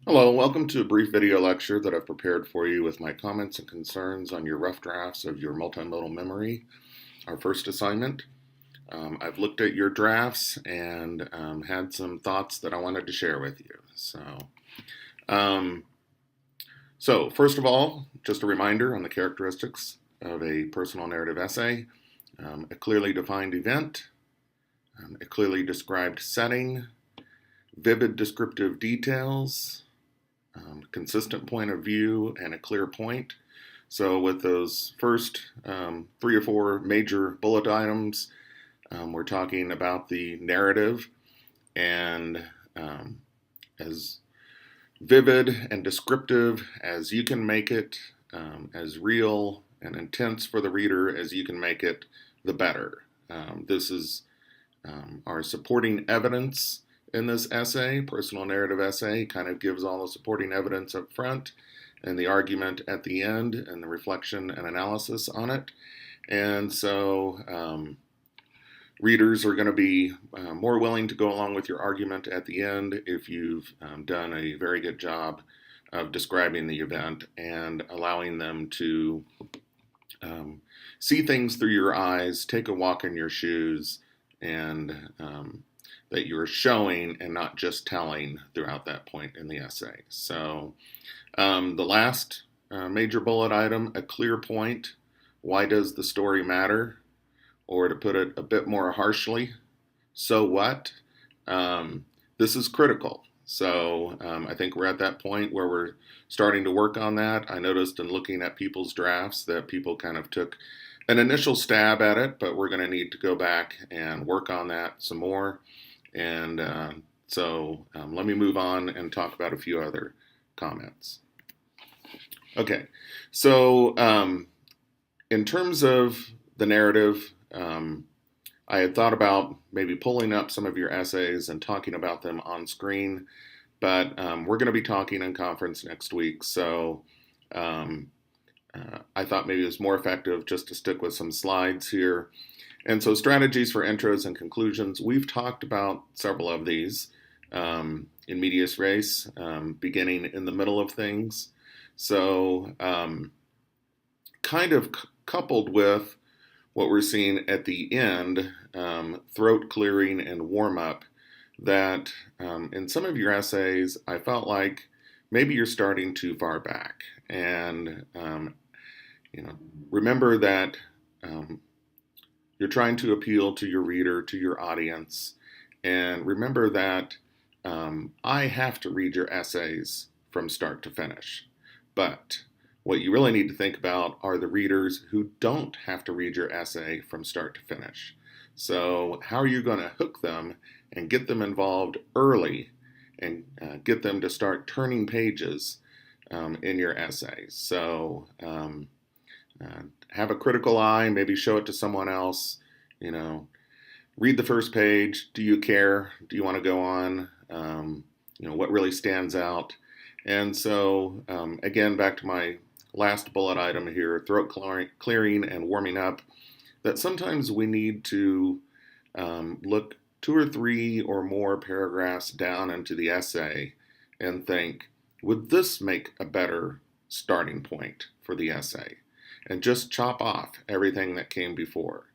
Hello, welcome to a brief video lecture that I've prepared for you with my comments and concerns on your rough drafts of your multimodal memory, our first assignment. I've looked at your drafts and had some thoughts that I wanted to share with you. Um, first of all, just a reminder on the characteristics of a personal narrative essay. A clearly defined event, a clearly described setting, vivid descriptive details, consistent point of view, and a clear point. So with those first 3 or 4 major bullet items, we're talking about the narrative and as vivid and descriptive as you can make it, as real and intense for the reader as you can make it, the better. This is our supporting evidence in this essay, personal narrative essay, kind of gives all the supporting evidence up front and the argument at the end and the reflection and analysis on it. And so readers are going to be more willing to go along with your argument at the end if you've done a very good job of describing the event and allowing them to see things through your eyes, take a walk in your shoes, and that you're showing and not just telling throughout that point in the essay. So the last major bullet item, a clear point. Why does the story matter? Or to put it a bit more harshly, so what? This is critical. So I think we're at that point where we're starting to work on that. I noticed in looking at people's drafts that people kind of took an initial stab at it, but we're going to need to go back and work on that some more. And let me move on and talk about a few other comments. Okay, so in terms of the narrative, I had thought about maybe pulling up some of your essays and talking about them on screen, but we're going to be talking in conference next week, so I thought maybe it was more effective just to stick with some slides here. And so strategies for intros and conclusions, we've talked about several of these in medias res, beginning in the middle of things. So kind of coupled with what we're seeing at the end, throat clearing and warm up, that in some of your essays, I felt like maybe you're starting too far back. And, remember that you're trying to appeal to your reader, to your audience, and remember that I have to read your essays from start to finish. But what you really need to think about are the readers who don't have to read your essay from start to finish. So how are you going to hook them and get them involved early and get them to start turning pages in your essay? So have a critical eye, maybe show it to someone else, read the first page. Do you care? Do you want to go on? What really stands out? And so, again, back to my last bullet item here, throat clearing and warming up, that sometimes we need to look 2 or 3 or more paragraphs down into the essay and think, would this make a better starting point for the essay? And just chop off everything that came before.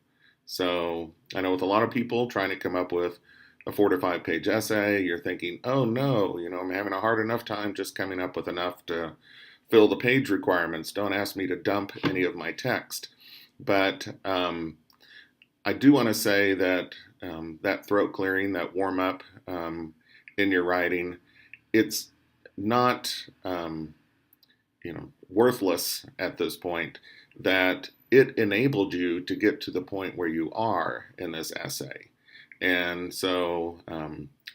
So I know with a lot of people trying to come up with a 4 to 5 page essay, you're thinking, oh no, I'm having a hard enough time just coming up with enough to fill the page requirements. Don't ask me to dump any of my text. But I do want to say that that throat clearing, that warm up in your writing, it's not worthless at this point, that it enabled you to get to the point where you are in this essay. And so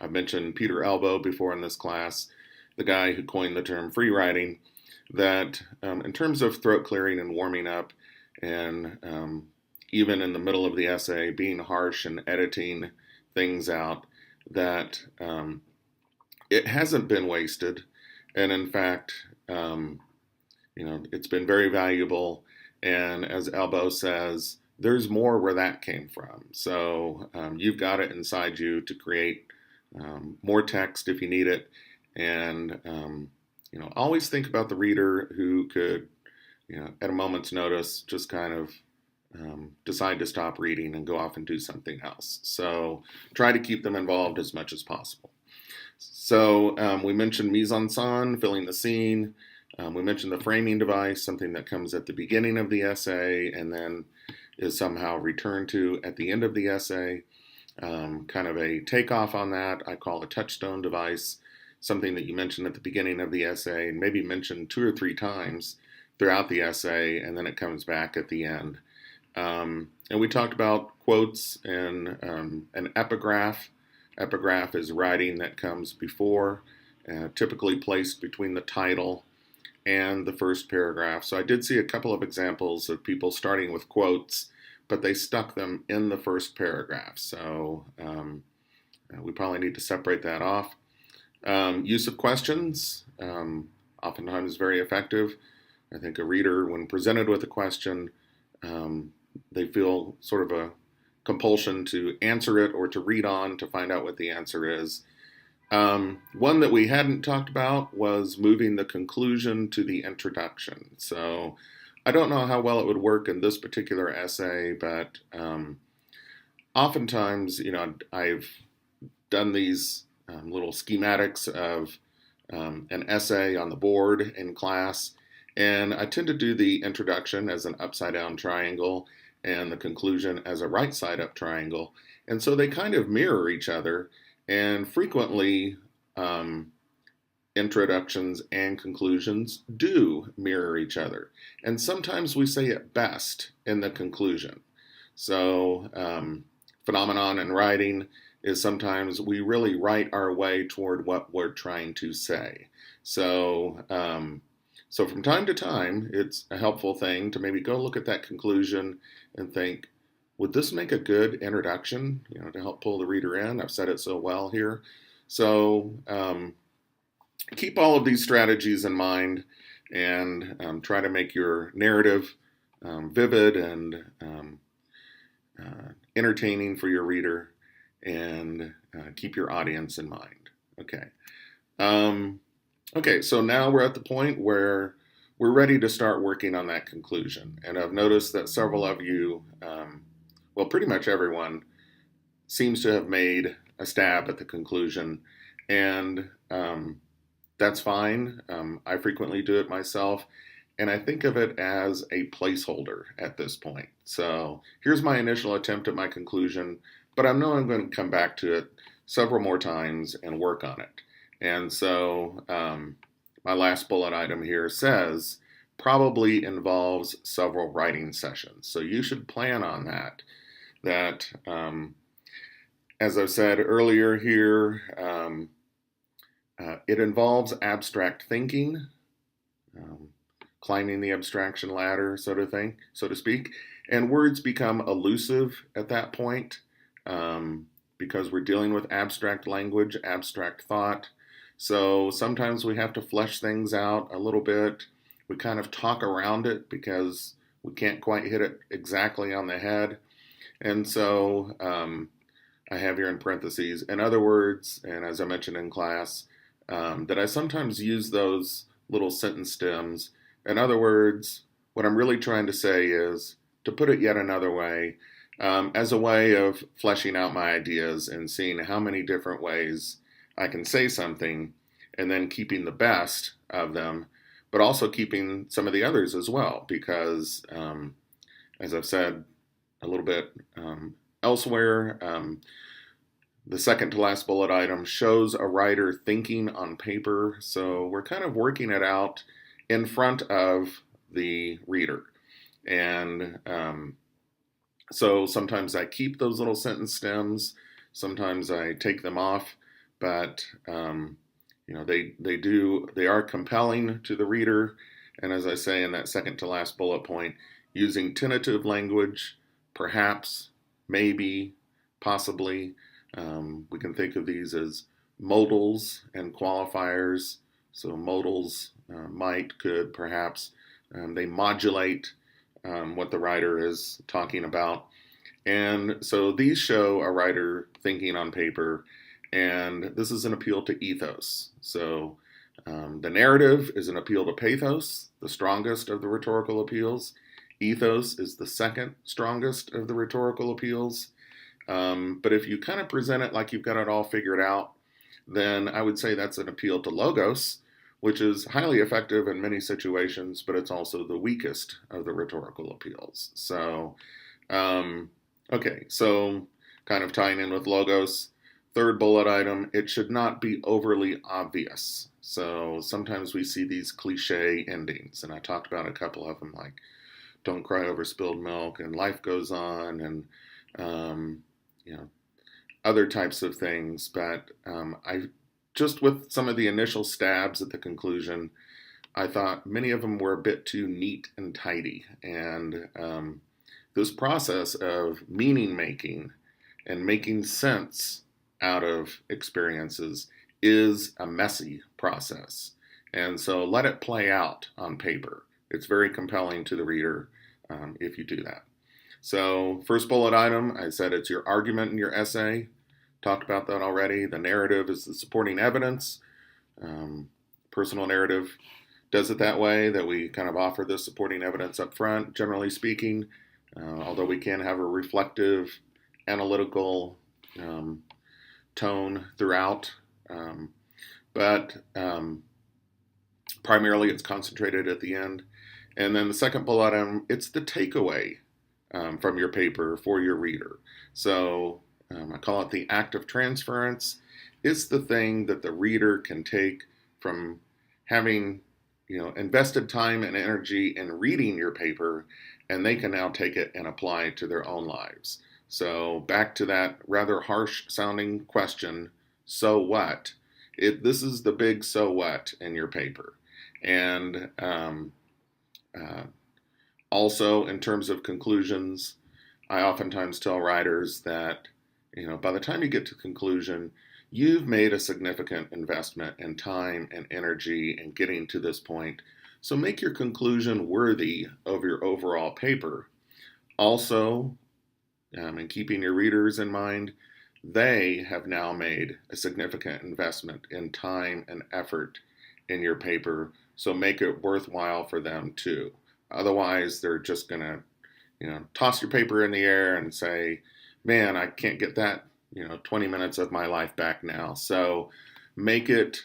I've mentioned Peter Elbow before in this class, the guy who coined the term free writing, that in terms of throat clearing and warming up, and even in the middle of the essay, being harsh and editing things out, that it hasn't been wasted. And in fact, it's been very valuable. And as Elbow says, there's more where that came from. So you've got it inside you to create more text if you need it. And, always think about the reader who could, at a moment's notice, just kind of decide to stop reading and go off and do something else. So try to keep them involved as much as possible. So we mentioned mise-en-scène, filling the scene. We mentioned the framing device, something that comes at the beginning of the essay and then is somehow returned to at the end of the essay. Kind of a takeoff on that, I call a touchstone device, something that you mentioned at the beginning of the essay and maybe mentioned 2 or 3 times throughout the essay, and then it comes back at the end. And we talked about quotes and an epigraph. Epigraph is writing that comes before, typically placed between the title and the first paragraph. So I did see a couple of examples of people starting with quotes, but they stuck them in the first paragraph. So we probably need to separate that off. Use of questions, oftentimes very effective. I think a reader, when presented with a question, they feel sort of a compulsion to answer it or to read on to find out what the answer is. One that we hadn't talked about was moving the conclusion to the introduction. So I don't know how well it would work in this particular essay, but oftentimes, I've done these little schematics of an essay on the board in class, and I tend to do the introduction as an upside down triangle and the conclusion as a right side up triangle. And so they kind of mirror each other, and frequently introductions and conclusions do mirror each other. And sometimes we say it best in the conclusion. So phenomenon in writing is sometimes we really write our way toward what we're trying to say. So from time to time, it's a helpful thing to maybe go look at that conclusion and think, would this make a good introduction, to help pull the reader in? I've said it so well here. So keep all of these strategies in mind and try to make your narrative vivid and entertaining for your reader, and keep your audience in mind. Okay. Okay, so now we're at the point where we're ready to start working on that conclusion. And I've noticed that several of you, well, pretty much everyone, seems to have made a stab at the conclusion. And that's fine. I frequently do it myself. And I think of it as a placeholder at this point. So here's my initial attempt at my conclusion, but I know I'm going to come back to it several more times and work on it. And so my last bullet item here says probably involves several writing sessions. So you should plan on that. That, as I've said earlier here, it involves abstract thinking, climbing the abstraction ladder, so to speak. And words become elusive at that point because we're dealing with abstract language, abstract thought. So sometimes we have to flesh things out a little bit. We kind of talk around it because we can't quite hit it exactly on the head. And so I have here in parentheses, in other words, and as I mentioned in class, that I sometimes use those little sentence stems. In other words, what I'm really trying to say is, to put it yet another way, as a way of fleshing out my ideas and seeing how many different ways I can say something, and then keeping the best of them, but also keeping some of the others as well, because as I've said a little bit elsewhere, the second to last bullet item shows a writer thinking on paper. So we're kind of working it out in front of the reader. And so sometimes I keep those little sentence stems, sometimes I take them off, but they are compelling to the reader. And as I say in that second to last bullet point, using tentative language, perhaps, maybe, possibly. We can think of these as modals and qualifiers. So modals might, could, perhaps. They modulate what the writer is talking about. And so these show a writer thinking on paper. And this is an appeal to ethos. So the narrative is an appeal to pathos, the strongest of the rhetorical appeals. Ethos is the second strongest of the rhetorical appeals. But if you kind of present it like you've got it all figured out, then I would say that's an appeal to logos, which is highly effective in many situations, but it's also the weakest of the rhetorical appeals. So, okay, so kind of tying in with logos, third bullet item, it should not be overly obvious. So sometimes we see these cliche endings, and I talked about a couple of them, like don't cry over spilled milk, and life goes on, and you know, other types of things. But I just with some of the initial stabs at the conclusion, I thought many of them were a bit too neat and tidy. And this process of meaning making and making sense out of experiences is a messy process. And so let it play out on paper. It's very compelling to the reader if you do that. So, first bullet item, I said it's your argument in your essay. Talked about that already. The narrative is the supporting evidence. Personal narrative does it that way, that we kind of offer the supporting evidence up front, generally speaking, although we can have a reflective, analytical tone throughout. But primarily it's concentrated at the end. And then the second bullet item, it's the takeaway from your paper for your reader. So I call it the act of transference. It's the thing that the reader can take from having invested time and energy in reading your paper, and they can now take it and apply it to their own lives. So back to that rather harsh sounding question, so what? This is the big so what in your paper. And also, in terms of conclusions, I oftentimes tell writers that, by the time you get to conclusion, you've made a significant investment in time and energy in getting to this point. So make your conclusion worthy of your overall paper. Also, in keeping your readers in mind, they have now made a significant investment in time and effort in your paper. So make it worthwhile for them too. Otherwise, they're just going to, toss your paper in the air and say, man, I can't get that, 20 minutes of my life back now. So make it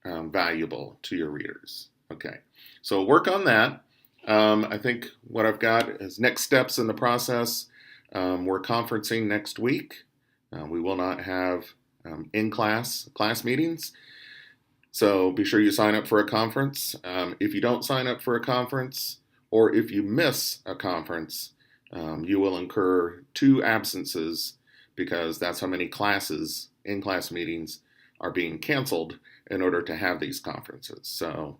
valuable to your readers. Okay, so work on that. I think what I've got is next steps in the process. We're conferencing next week. We will not have in-class meetings. So be sure you sign up for a conference. If you don't sign up for a conference, or if you miss a conference, you will incur 2 absences, because that's how many classes, in-class meetings, are being canceled in order to have these conferences. So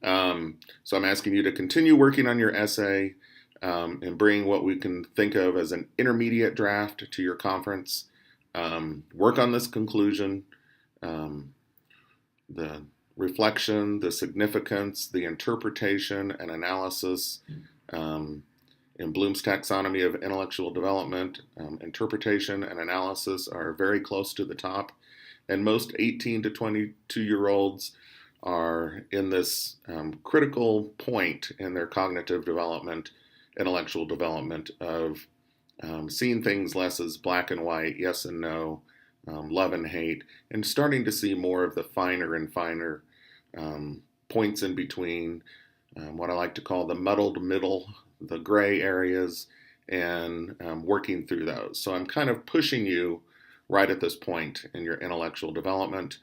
I'm asking you to continue working on your essay and bring what we can think of as an intermediate draft to your conference. Work on this conclusion, the reflection, the significance, the interpretation and analysis. In Bloom's taxonomy of intellectual development, interpretation and analysis are very close to the top. And most 18 to 22-year-olds are in this critical point in their cognitive development, intellectual development, of seeing things less as black and white, yes and no, love and hate, and starting to see more of the finer and finer points in between, what I like to call the muddled middle, the gray areas, and working through those. So I'm kind of pushing you right at this point in your intellectual development,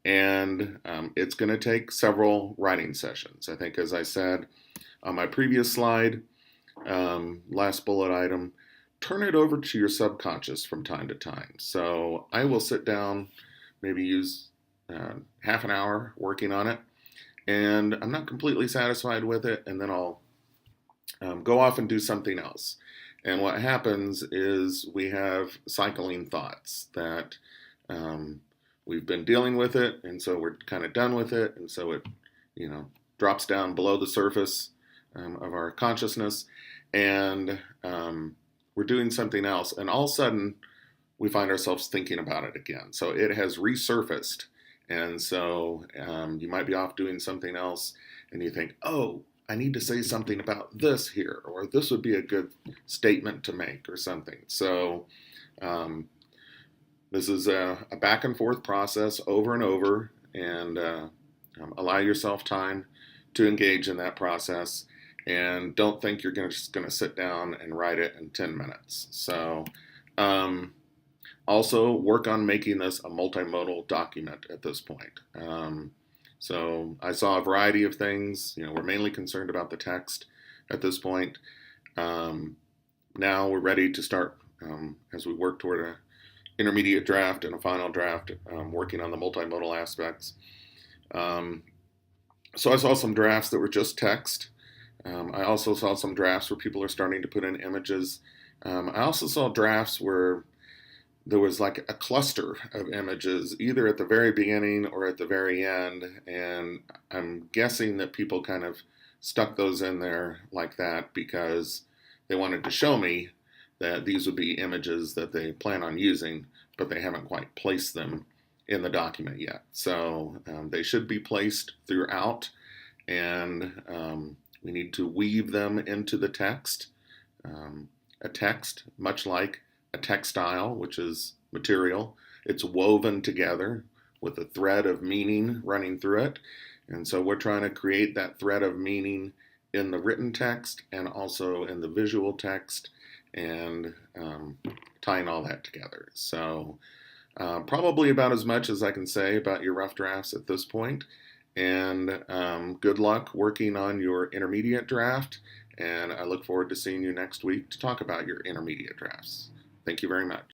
and it's going to take several writing sessions. I think, as I said on my previous slide, last bullet item, turn it over to your subconscious from time to time. So I will sit down, maybe use half an hour working on it, and I'm not completely satisfied with it, and then I'll go off and do something else. And what happens is we have cycling thoughts that we've been dealing with it, and so we're kind of done with it, and so it, drops down below the surface of our consciousness, and we're doing something else, and all of a sudden we find ourselves thinking about it again. So it has resurfaced. And so you might be off doing something else and you think, oh, I need to say something about this here, or this would be a good statement to make or something. So um, this is a back and forth process over and over, and allow yourself time to engage in that process. And don't think you're just going to sit down and write it in 10 minutes. So, also work on making this a multimodal document at this point. So I saw a variety of things. We're mainly concerned about the text at this point. Now we're ready to start, as we work toward a intermediate draft and a final draft, working on the multimodal aspects. So I saw some drafts that were just text. I also saw some drafts where people are starting to put in images. I also saw drafts where there was like a cluster of images, either at the very beginning or at the very end. And I'm guessing that people kind of stuck those in there like that because they wanted to show me that these would be images that they plan on using, but they haven't quite placed them in the document yet. So they should be placed throughout, and we need to weave them into the text. A text, much like a textile, which is material, it's woven together with a thread of meaning running through it. And so we're trying to create that thread of meaning in the written text and also in the visual text, and tying all that together. So probably about as much as I can say about your rough drafts at this point. And good luck working on your intermediate draft. And I look forward to seeing you next week to talk about your intermediate drafts. Thank you very much.